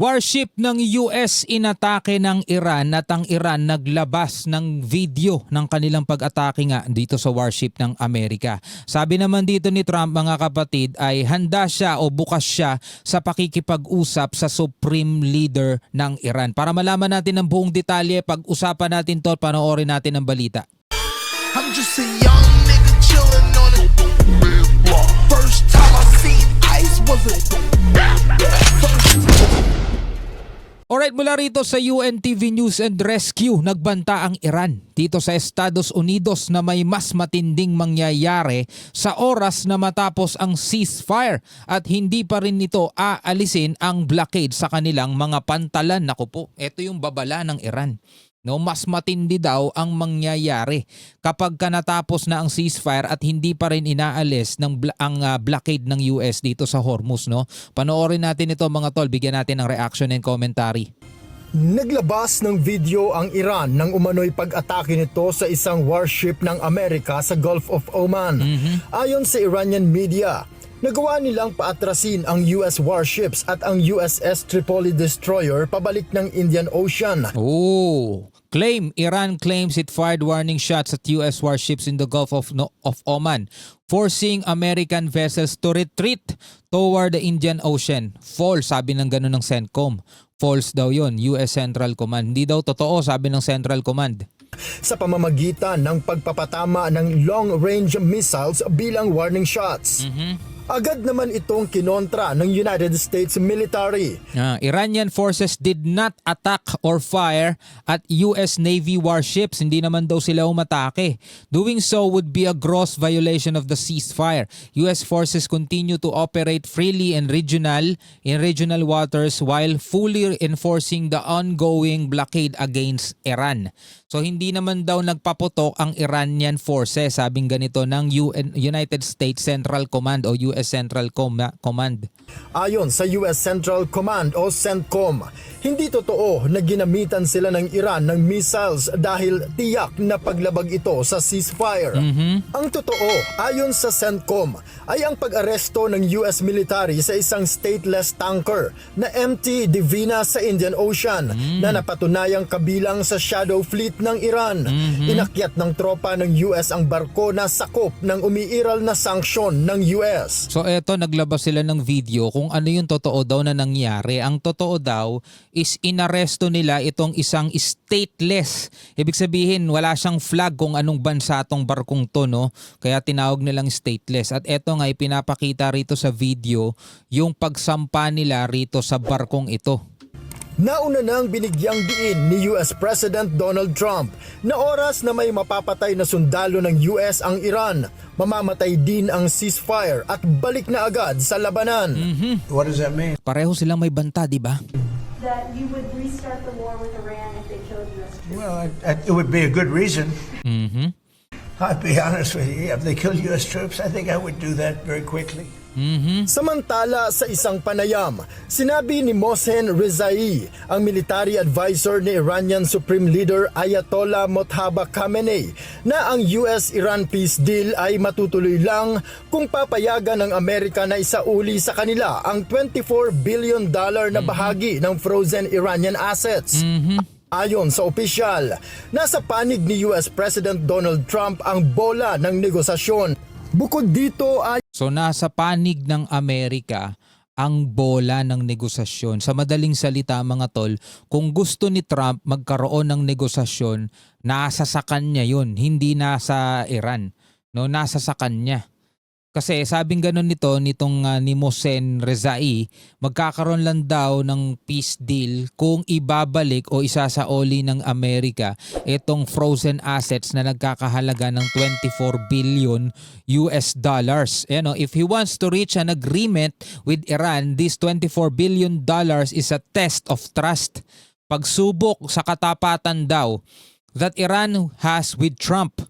Warship ng US inatake ng Iran at ang Iran naglabas ng video ng kanilang pag-atake nga dito sa warship ng Amerika. Sabi naman dito ni Trump, mga kapatid, ay handa siya o bukas siya sa pakikipag-usap sa Supreme Leader ng Iran. Para malaman natin ang buong detalye, pag-usapan natin to, panoorin natin ang balita. I'm just a young nigga chillin' on it. First time I seen ice was a Alright, mula rito sa UNTV News and Rescue, nagbanta ang Iran dito sa Estados Unidos na may mas matinding mangyayari sa oras na matapos ang ceasefire at hindi pa rin nito aalisin ang blockade sa kanilang mga pantalan. Naku po, ito yung babala ng Iran. No, mas matindi daw ang mangyayari kapag natapos na ang ceasefire at hindi pa rin inaalis ang blockade ng US dito sa Hormuz. No? Panoorin natin ito, mga tol, bigyan natin ng reaction and commentary. Naglabas ng video ang Iran nang umano'y pag-atake nito sa isang warship ng Amerika sa Gulf of Oman. Ayon sa Iranian media, nagawa nilang paatrasin ang US warships at ang USS Tripoli destroyer pabalik ng Indian Ocean. Iran claims it fired warning shots at US warships in the Gulf of Oman, forcing American vessels to retreat toward the Indian Ocean. False, sabi ng ganun ng CENTCOM. False daw yon, US Central Command. Hindi daw totoo, sabi ng Central Command. Sa pamamagitan ng pagpapatama ng long-range missiles bilang warning shots. Agad naman itong kinontra ng United States military. Iranian forces did not attack or fire at US Navy warships. Hindi naman daw sila umatake. Doing so would be a gross violation of the ceasefire. US forces continue to operate freely in regional waters while fully enforcing the ongoing blockade against Iran. So hindi naman daw nagpaputok ang Iranian forces, sabing ganito ng United States Central Command o US Central Command. Ayon sa US Central Command o CENTCOM, hindi totoo na ginamitan sila ng Iran ng missiles dahil tiyak na paglabag ito sa ceasefire. Ang totoo, ayon sa CENTCOM, ay ang pag-aresto ng US military sa isang stateless tanker na MT Divina sa Indian Ocean na napatunayang kabilang sa shadow fleet ng Iran. Inakyat ng tropa ng US ang barko na sakop ng umiiral na sanksyon ng US. So eto, naglabas sila ng video kung ano yung totoo daw na nangyari. Ang totoo daw is inaresto nila itong isang stateless. Ibig sabihin wala siyang flag kung anong bansa tong barkong to, no? Kaya tinawag nilang stateless. At eto nga ipinapakita rito sa video yung pagsampa nila rito sa barkong ito. Nauna nang binigyang diin ni US President Donald Trump na oras na may mapapatay na sundalo ng US ang Iran, mamamatay din ang ceasefire at balik na agad sa labanan. What does that mean? Pareho silang may banta, di ba? That you would restart the war with Iran if they killed US troops? Well, it would be a good reason. I'll be honest with you. If they kill U.S. troops, I think I would do that very quickly. Samantala, sa isang panayam, sinabi ni Mohsen Rezai, ang military advisor ni Iranian Supreme Leader Ayatollah Mojtaba Khamenei, na ang US-Iran peace deal ay matutuloy lang kung papayagan ng Amerika na isauli sa kanila ang $24 billion na bahagi ng frozen Iranian assets. Ayon sa opisyal, nasa panig ni US President Donald Trump ang bola ng negosasyon. Bukod dito ay So nasa panig ng Amerika ang bola ng negosasyon. Sa madaling salita, mga tol, kung gusto ni Trump magkaroon ng negosasyon, nasa sa kanya yun, hindi nasa Iran. No, nasa sa kanya. Kasi sabing ganun nitong ni Mohsen Rezai, magkakaroon lang daw ng peace deal kung ibabalik o isasaoli ng Amerika itong frozen assets na nagkakahalaga ng $24 billion. If he wants to reach an agreement with Iran, this $24 billion is a test of trust. Pagsubok sa katapatan daw that Iran has with Trump.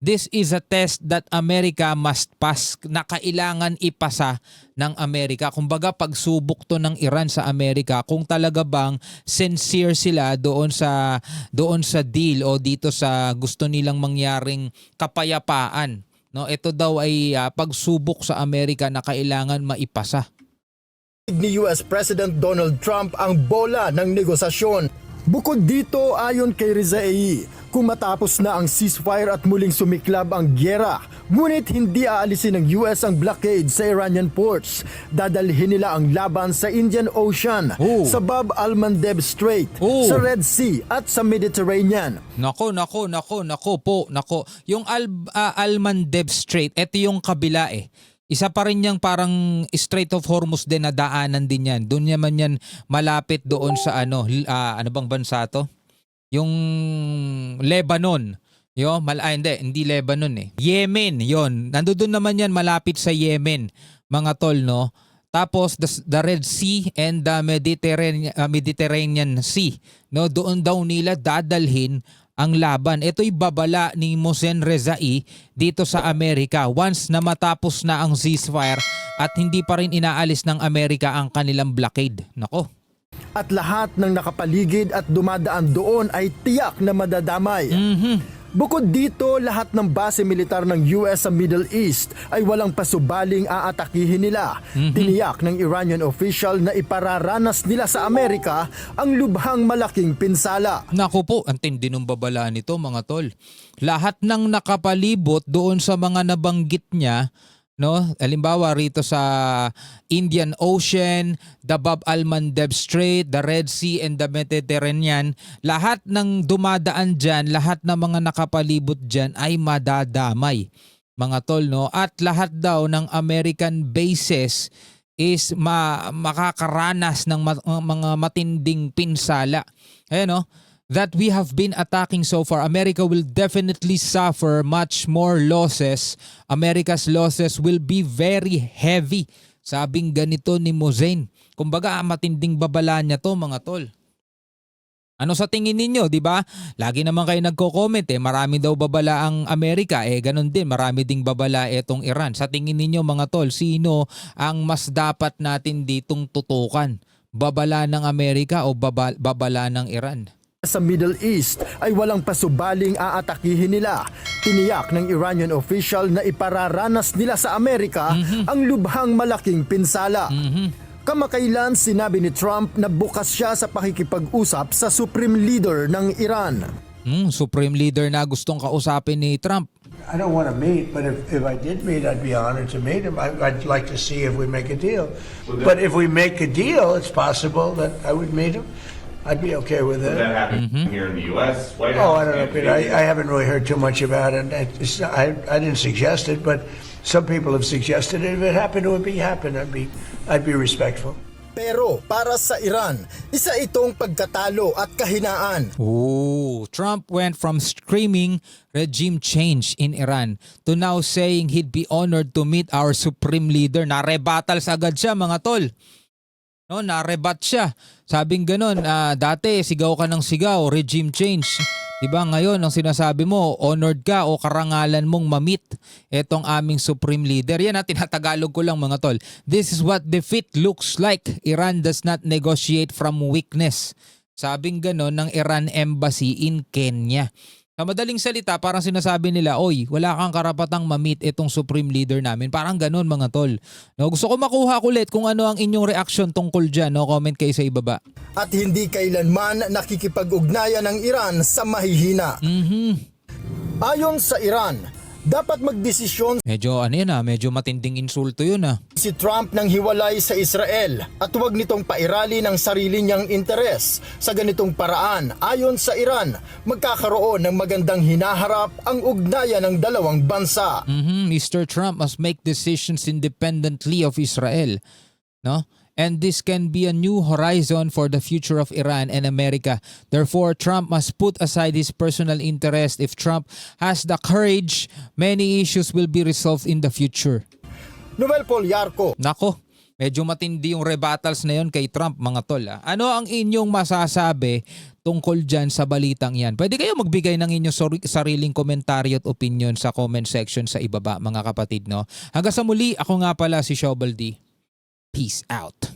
This is a test that America must pass, na kailangan ipasa ng Amerika. Kumbaga pagsubok to ng Iran sa Amerika kung talaga bang sincere sila doon sa deal o dito sa gusto nilang mangyaring kapayapaan. No, ito daw ay pagsubok sa Amerika na kailangan maipasa. ni US President Donald Trump ang bola ng negosasyon. Bukod dito, ayon kay Rizai, kung matapos na ang ceasefire at muling sumiklab ang gyera, ngunit hindi aalisin ng US ang blockade sa Iranian ports, dadalhin nila ang laban sa Indian Ocean, sa Bab al-Mandeb Strait, sa Red Sea at sa Mediterranean. Nako. Yung Al-Mandeb Strait, ito yung kabila eh. Isa pa rin yung parang Strait of Hormuz din na daanan din yan. Doon naman yan malapit doon sa ano bang bansa to? Yung Lebanon. Hindi Lebanon eh. Yemen, yon. Nandoon naman yan malapit sa Yemen, mga tol, no? Tapos the Red Sea and the Mediterranean Sea, no? Doon daw nila dadalhin ang laban. Ito'y babala ni Mohsen Rezai dito sa Amerika once na matapos na ang ceasefire at hindi pa rin inaalis ng Amerika ang kanilang blockade. Nako. At lahat ng nakapaligid at dumadaan doon ay tiyak na madadamay. Bukod dito, lahat ng base militar ng US sa Middle East ay walang pasubaling aatakihin nila. Tiniyak ng Iranian official na ipararanas nila sa Amerika ang lubhang malaking pinsala. Naku po, ang tindi ng babala nito, mga tol. Lahat ng nakapalibot doon sa mga nabanggit niya, no? Halimbawa rito sa Indian Ocean, the Bab al-Mandeb Strait, the Red Sea and the Mediterranean, lahat ng dumadaan dyan, lahat ng mga nakapalibot dyan ay madadamay, mga tol, no? At lahat daw ng American bases is makakaranas ng mga matinding pinsala. Ayan, no? That we have been attacking so far, America will definitely suffer much more losses. America's losses will be very heavy. Sabing ganito ni Mohsen. Kumbaga, matinding babala niya to, mga tol. Ano sa tingin ninyo, di ba? Lagi naman kayo nagko-comment eh, marami daw babala ang Amerika. Ganun din, marami ding babala etong Iran. Sa tingin ninyo, mga tol, sino ang mas dapat natin ditong tutukan? Babala ng Amerika o babala ng Iran? Sa Middle East ay walang pasubaling aatakihin nila. Tiniyak ng Iranian official na ipararanas nila sa Amerika ang lubhang malaking pinsala. Kamakailan sinabi ni Trump na bukas siya sa pakikipag-usap sa Supreme Leader ng Iran. Supreme Leader na gustong kausapin ni Trump. I don't want to meet, but if I did meet, I'd be honored to meet him. I'd like to see if we make a deal. But if we make a deal, it's possible that I would meet him. I'd be okay with it. Would that happen here in the U.S.? White Oh, House, I don't know, Peter. I haven't really heard too much about it. I didn't suggest it, but some people have suggested it. If it happened, it would be happen. I'd be respectful. Pero para sa Iran, isa itong pagkatalo at kahinaan. Trump went from screaming regime change in Iran to now saying he'd be honored to meet our supreme leader. Narebatals agad siya, mga tol. No, narebat siya. Sabing ganun, dati sigaw ka ng sigaw, regime change. Diba ngayon ang sinasabi mo, honored ka o karangalan mong mamit etong aming supreme leader. Yan tinatagalog ko lang, mga tol. This is what defeat looks like. Iran does not negotiate from weakness. Sabing ganun ng Iran Embassy in Kenya. Sa madaling salita, parang sinasabi nila, oy, wala kang karapatang mamit itong supreme leader namin. Parang ganun, mga tol. No, gusto ko makuha ulit kung ano ang inyong reaction tungkol dyan. No? Comment kayo sa ibaba. At hindi kailanman nakikipag-ugnayan ng Iran sa mahihina. Ayon sa Iran, dapat magdesisyon Medyo matinding insulto yun si Trump nang hiwalay sa Israel at huwag nitong pairali ng sarili niyang interes. Sa ganitong paraan, ayon sa Iran, magkakaroon ng magandang hinaharap ang ugnayan ng dalawang bansa. Mr. Trump must make decisions independently of Israel. No? And this can be a new horizon for the future of Iran and America. Therefore, Trump must put aside his personal interest. If Trump has the courage, many issues will be resolved in the future. Noel Polyarco. Nako, medyo matindi yung rebuttals na yun kay Trump, mga tol. Ano ang inyong masasabi tungkol dyan sa balitang yan? Pwede kayo magbigay ng inyong sariling komentaryo at opinion sa comment section sa ibaba, mga kapatid. No? Hanggang sa muli, ako nga pala si Shobal D. Peace out.